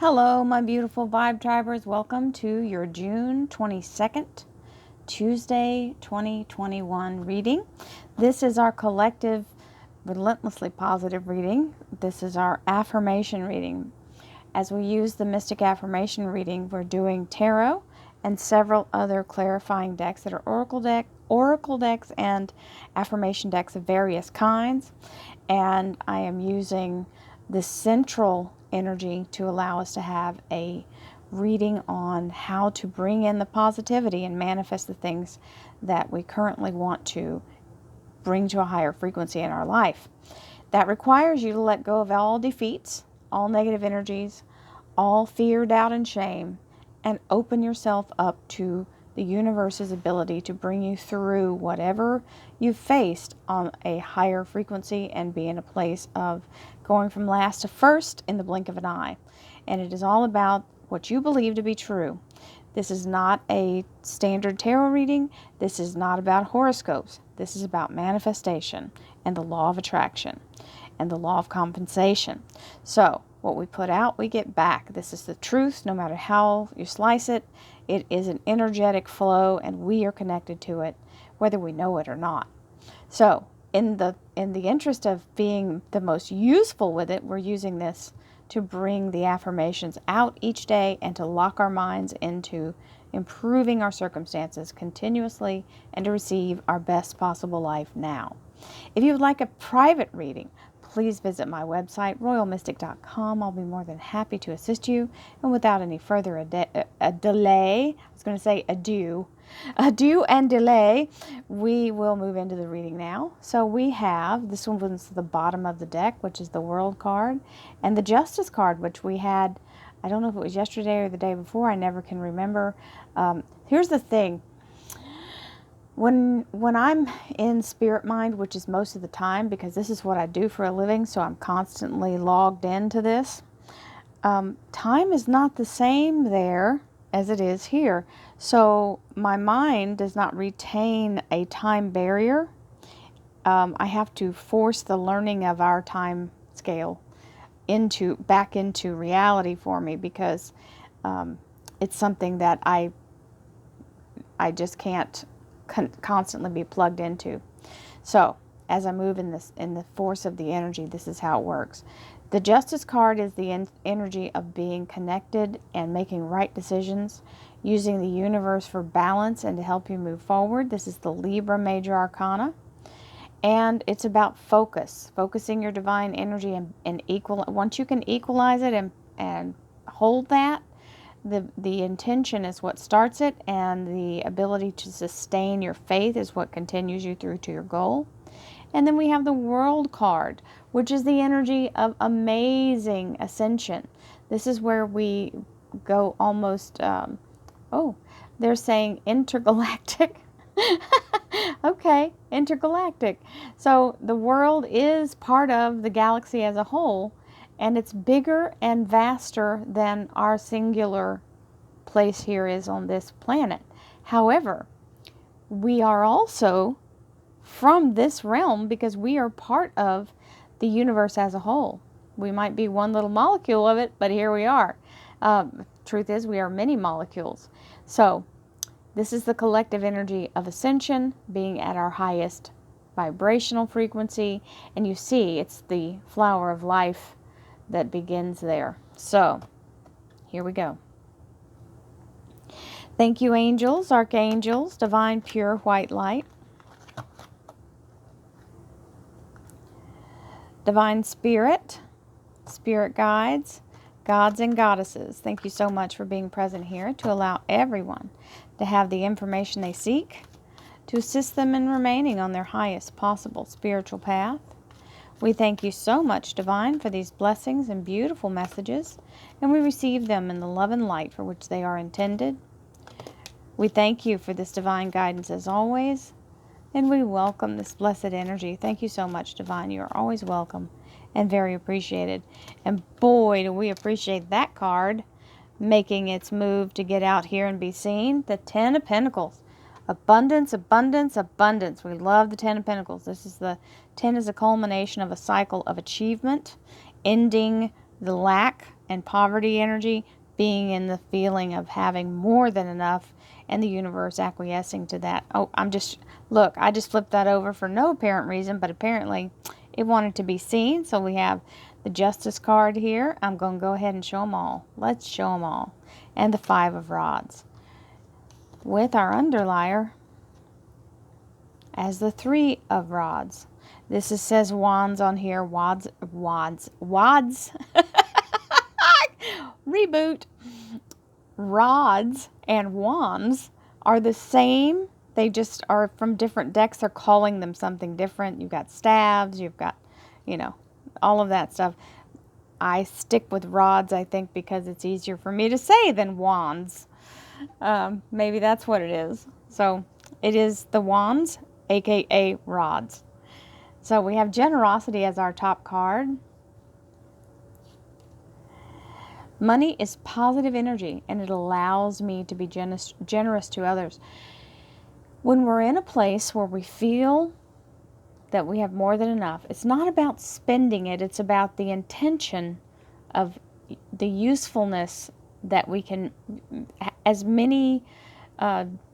Hello, my beautiful Vibe Tribers. Welcome to your June 22nd, Tuesday, 2021 reading. This is our collective, relentlessly positive reading. This is our affirmation reading. As we use the Mystic Affirmation reading, we're doing tarot and several other clarifying decks that are oracle decks and affirmation decks of various kinds. And I am using the central energy to allow us to have a reading on how to bring in the positivity and manifest the things that we currently want to bring to a higher frequency in our life. That requires you to let go of all defeats, all negative energies, all fear, doubt, and shame, and open yourself up to the universe's ability to bring you through whatever you've faced on a higher frequency and be in a place of going from last to first in the blink of an eye. And it is all about what you believe to be true. This is not a standard tarot reading. This is not about horoscopes. This is about manifestation and the law of attraction and the law of compensation. So what we put out, we get back. This is the truth, no matter how you slice it. It is an energetic flow, and we are connected to it, whether we know it or not. So, in the interest of being the most useful with it, we're using this to bring the affirmations out each day and to lock our minds into improving our circumstances continuously and to receive our best possible life now. If you would like a private reading, please visit my website, royalmystic.com. I'll be more than happy to assist you. And without any further delay, I was going to say ado and delay, we will move into the reading now. So we have, this one was the bottom of the deck, which is the World card, and the Justice card, which we had, I don't know if it was yesterday or the day before, I never can remember. Here's the thing. When I'm in spirit mind, which is most of the time, because this is what I do for a living, so I'm constantly logged into this, time is not the same there as it is here. So my mind does not retain a time barrier. I have to force the learning of our time scale back into reality for me, because it's something that I just can't constantly be plugged into. So as I move in the force of the energy, this is how it works. The Justice card is the energy of being connected and making right decisions, using the universe for balance and to help you move forward. This is the Libra Major Arcana, and it's about focusing your divine energy and once you can equalize it and hold that, the intention is what starts it, and the ability to sustain your faith is what continues you through to your goal. And then we have the World card, which is the energy of amazing ascension. This is where we go almost, they're saying intergalactic. Okay, intergalactic. So the world is part of the galaxy as a whole, and it's bigger and vaster than our singular place here is on this planet. However, we are also from this realm because we are part of the universe as a whole. We might be one little molecule of it, but here we are. Truth is, we are many molecules. So this is the collective energy of ascension, being at our highest vibrational frequency. And you see, it's the flower of life that begins there. So here we go. Thank you, angels, archangels, divine pure white light, divine spirit, spirit guides, gods and goddesses. Thank you so much for being present here to allow everyone to have the information they seek to assist them in remaining on their highest possible spiritual path. We thank you so much, Divine, for these blessings and beautiful messages, and we receive them in the love and light for which they are intended. We thank you for this divine guidance as always, and we welcome this blessed energy. Thank you so much, Divine. You are always welcome and very appreciated. And boy, do we appreciate that card making its move to get out here and be seen. The Ten of Pentacles. Abundance, abundance, abundance. We love the Ten of Pentacles. This is the 10 is a culmination of a cycle of achievement, ending the lack and poverty energy being in the feeling of having more than enough and the universe acquiescing to that. Oh, look, I just flipped that over for no apparent reason, but apparently it wanted to be seen. So we have the Justice card here. I'm going to go ahead and show them all. Let's show them all. And the Five of Rods. With our underlier as the Three of Rods. This says Wands on here. Wads. Reboot. Rods and wands are the same. They just are from different decks. They're calling them something different. You've got staves. You've got, all of that stuff. I stick with rods, I think, because it's easier for me to say than wands. Maybe that's what it is. So it is the wands, aka rods. So we have generosity as our top card. Money is positive energy, and it allows me to be generous to others. When we're in a place where we feel that we have more than enough, it's not about spending it. It's about the intention of the usefulness that we can, as many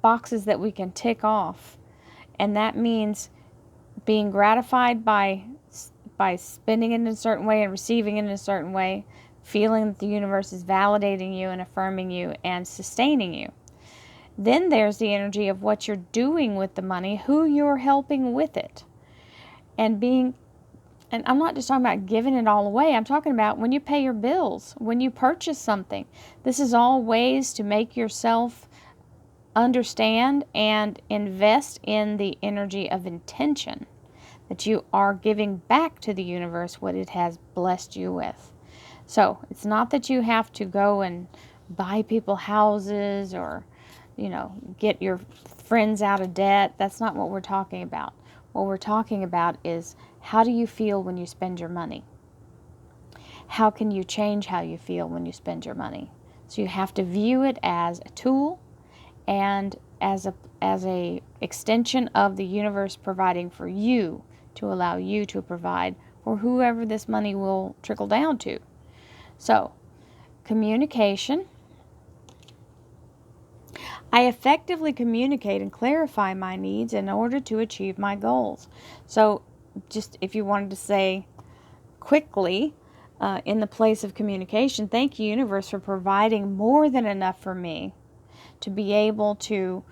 boxes that we can tick off. And that means being gratified by spending it in a certain way and receiving it in a certain way, feeling that the universe is validating you and affirming you and sustaining you. Then there's the energy of what you're doing with the money, who you're helping with it. And I'm not just talking about giving it all away. I'm talking about when you pay your bills, when you purchase something. This is all ways to make yourself understand and invest in the energy of intention, that you are giving back to the universe what it has blessed you with. So it's not that you have to go and buy people houses or, get your friends out of debt. That's not what we're talking about. What we're talking about is, how do you feel when you spend your money? How can you change how you feel when you spend your money? So you have to view it as a tool and as a extension of the universe providing for you, to allow you to provide for whoever this money will trickle down to. So, communication. I effectively communicate and clarify my needs in order to achieve my goals. So, just if you wanted to say quickly, in the place of communication, thank you, universe, for providing more than enough for me to be able to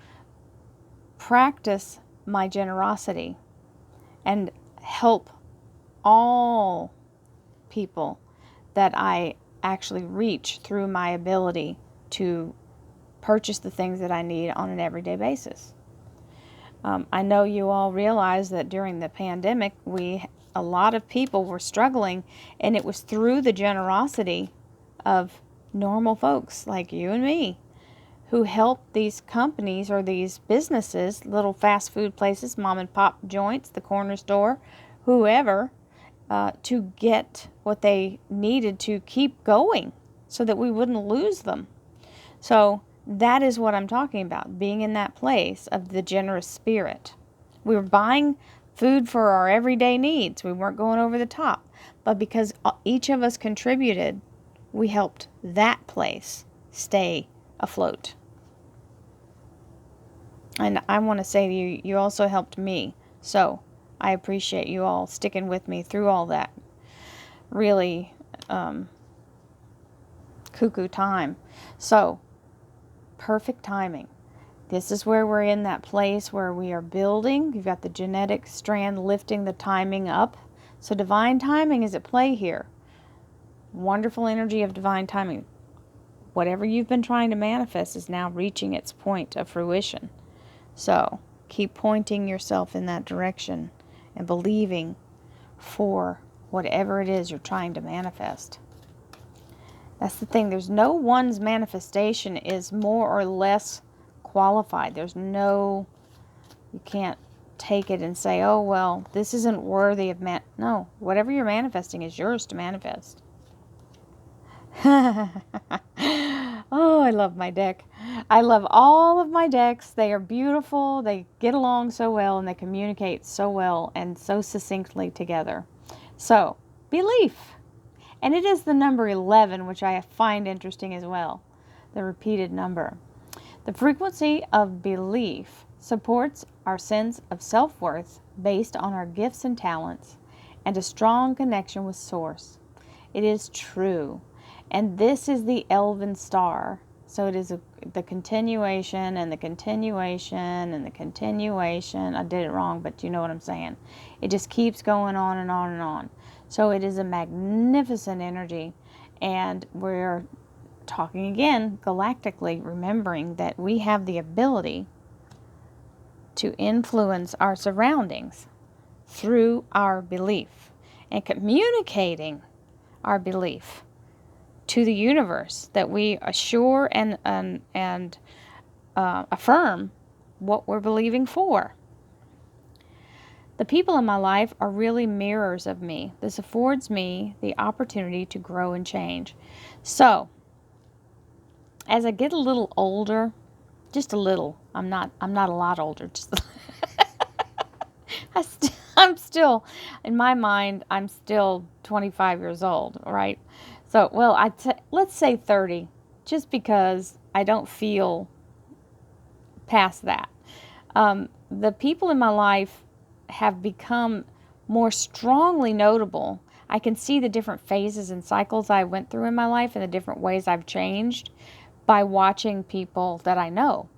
practice my generosity and help all people that I actually reach through my ability to purchase the things that I need on an everyday basis. I know you all realize that during the pandemic, a lot of people were struggling, and it was through the generosity of normal folks like you and me who helped these companies or these businesses, little fast food places, mom and pop joints, the corner store, whoever, to get what they needed to keep going so that we wouldn't lose them. So that is what I'm talking about, being in that place of the generous spirit. We were buying food for our everyday needs. We weren't going over the top. But because each of us contributed, we helped that place stay afloat. And I want to say to you, you also helped me. So I appreciate you all sticking with me through all that really cuckoo time. So, perfect timing. This is where we're in that place where we are building. You've got the genetic strand lifting the timing up. So divine timing is at play here. Wonderful energy of divine timing. Whatever you've been trying to manifest is now reaching its point of fruition. So keep pointing yourself in that direction and believing for whatever it is you're trying to manifest. That's the thing. There's no one's manifestation is more or less qualified. You can't take it and say, oh, well, this isn't worthy of No, whatever you're manifesting is yours to manifest. Oh, I love my deck. I love all of my decks. They are beautiful. They get along so well, and they communicate so well and so succinctly together. So, belief. And it is the number 11, which I find interesting as well, the repeated number. The frequency of belief supports our sense of self-worth based on our gifts and talents and a strong connection with Source. It is true. And this is the Elven star. So it is the continuation and the continuation and the continuation. I did it wrong, but you know what I'm saying. It just keeps going on and on and on. So it is a magnificent energy. And we're talking again galactically, remembering that we have the ability to influence our surroundings through our belief and communicating our belief to the universe, that we assure and affirm what we're believing for. The people in my life are really mirrors of me. This affords me the opportunity to grow and change. So, as I get a little older, just a little, I'm not a lot older, just I'm still, in my mind, I'm still 25 years old, right? So, well, let's say 30, just because I don't feel past that. The people in my life have become more strongly notable. I can see the different phases and cycles I went through in my life and the different ways I've changed by watching people that I know,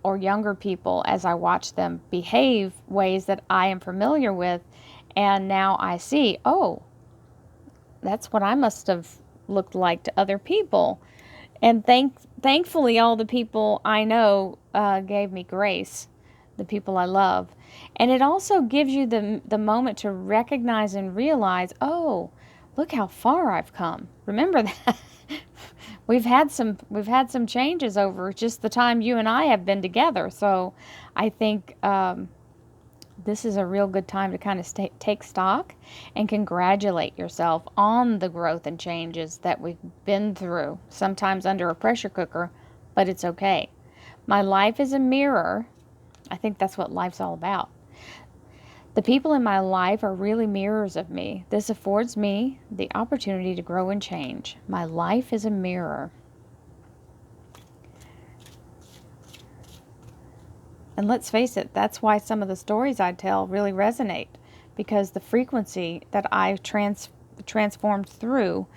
or younger people, as I watch them behave ways that I am familiar with. And now I see, oh, that's what I must have looked like to other people. And thankfully, all the people I know gave me grace, the people I love. And it also gives you the moment to recognize and realize, oh, look how far I've come. Remember that. We've had some changes over just the time you and I have been together. So I think this is a real good time to kind of take stock and congratulate yourself on the growth and changes that we've been through, sometimes under a pressure cooker, but it's okay. My life is a mirror. I think that's what life's all about. The people in my life are really mirrors of me. This affords me the opportunity to grow and change. My life is a mirror. And let's face it, that's why some of the stories I tell really resonate, because the frequency that I've transformed through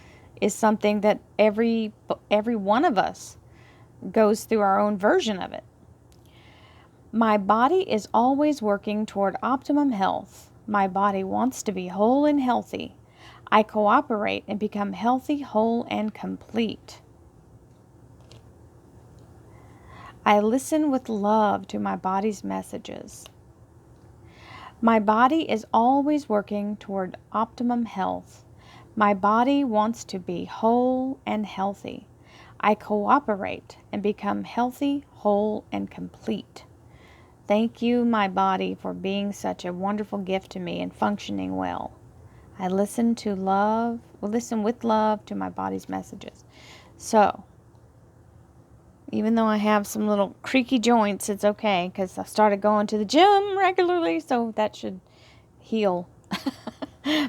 is something that every one of us goes through our own version of it. My body is always working toward optimum health. My body wants to be whole and healthy. I cooperate and become healthy, whole, and complete. I listen with love to my body's messages. My body is always working toward optimum health. My body wants to be whole and healthy. I cooperate and become healthy, whole, and complete. Thank you, my body, for being such a wonderful gift to me and functioning well. I listen with love to my body's messages. So, even though I have some little creaky joints, it's okay, because I started going to the gym regularly, so that should heal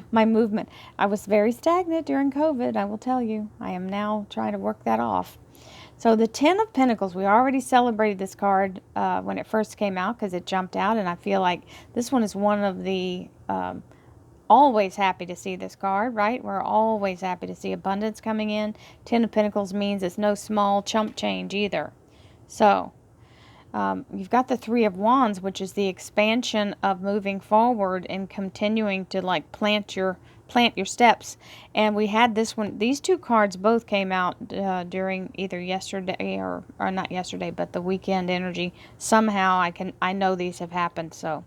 my movement. I was very stagnant during COVID, I will tell you. I am now trying to work that off. So the 10 of Pentacles, we already celebrated this card when it first came out, because it jumped out, and I feel like this one is one of the, always happy to see this card, right? We're always happy to see abundance coming in. 10 of Pentacles means it's no small chump change either. So you've got the 3 of Wands, which is the expansion of moving forward and continuing to like plant your steps. And we had this one, these two cards both came out during either yesterday or not yesterday, but the weekend energy. Somehow I know these have happened. So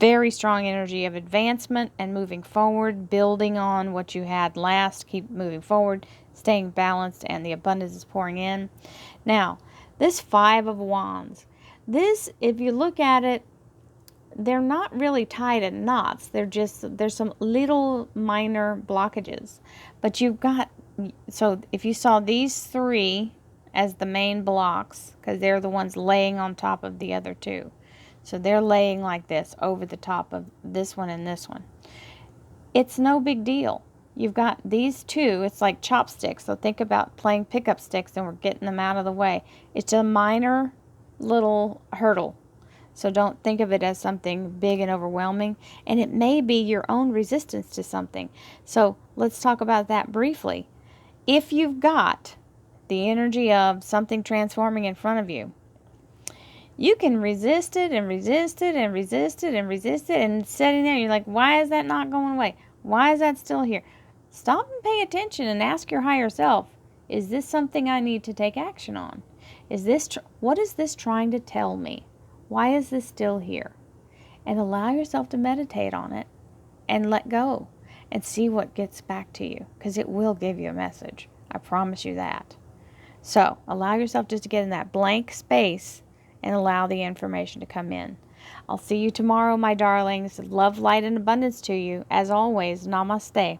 very strong energy of advancement and moving forward, building on what you had last, keep moving forward, staying balanced, and the abundance is pouring in. Now, this 5 of Wands, this, if you look at it, they're not really tied in knots. There's some little minor blockages. But you've got, so if you saw these 3 as the main blocks, because they're the ones laying on top of the other 2. So they're laying like this over the top of this one and this one. It's no big deal. You've got these two. It's like chopsticks. So think about playing pickup sticks and we're getting them out of the way. It's a minor little hurdle. So don't think of it as something big and overwhelming. And it may be your own resistance to something. So let's talk about that briefly. If you've got the energy of something transforming in front of you, you can resist it and resist it and resist it and resist it, and sitting there, you're like, why is that not going away? Why is that still here? Stop and pay attention and ask your higher self, is this something I need to take action on? What is this trying to tell me? Why is this still here? And allow yourself to meditate on it and let go and see what gets back to you, because it will give you a message. I promise you that. So allow yourself just to get in that blank space and allow the information to come in. I'll see you tomorrow, my darlings. Love, light, and abundance to you. As always, namaste.